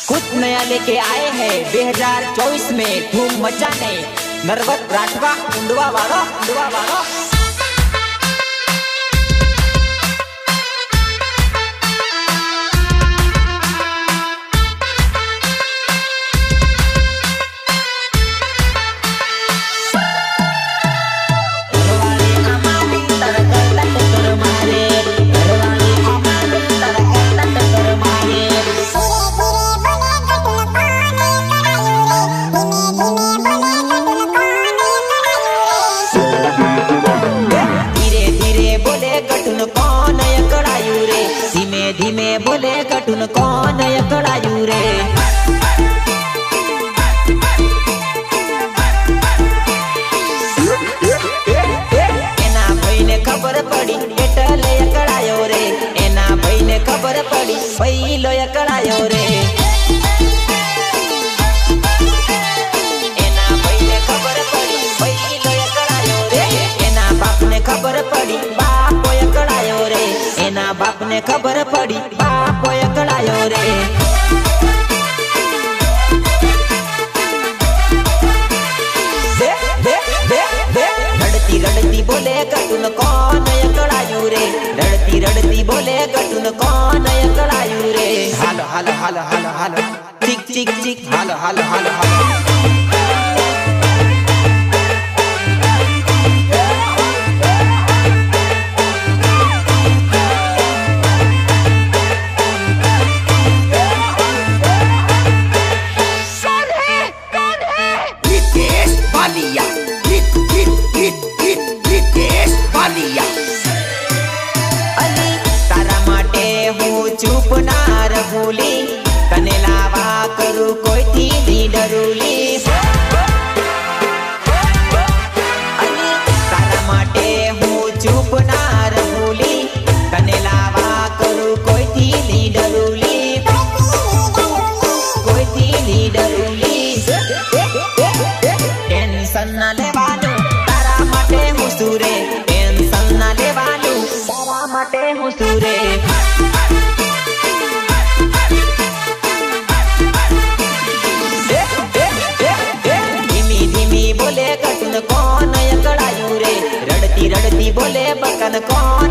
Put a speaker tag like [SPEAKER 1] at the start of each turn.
[SPEAKER 1] कुछ नया लेके आए हैं 2024 में धूम मचाने नरवत राठवा उंडवा वाला धीमे बोले कटुन कौन अकड़ायू रे एना भाई ने खबर पड़ी एटले अकड़ायो रे एना भाई ने खबर पड़ी पहलो अकड़ायो रे एना भाई ने खबर पड़ी पहलो अकड़ायो रे एना बाप ने खबर पड़ी बाप अकड़ायो रे एना बाप ने खबर पड़ी बाप अकड़ायो रे रड़ती रड़ती बोले कटुन कौन अकड़ायू रे रड़ती रड़ती बोले कटुन कौन अकड़ायू रे हालो हालो हालो हालो हालो चिक चिक चिक हालो हालो हालो हालो चुप ना रहुली तने लावा करू कोई थी नी डरूली अनी तारा माटे हूँ चुप ना रहुली तने लावा करू कोई थी नी डरूली कोई थी नी डरूली टेंशन ना लेवानू तारा माटे हूँ सूरे टेंशन ना लेवानू तारा माटे हूँ सूरे कौन अकड़ायू रे रड़ती रड़ती बोले बकन कौन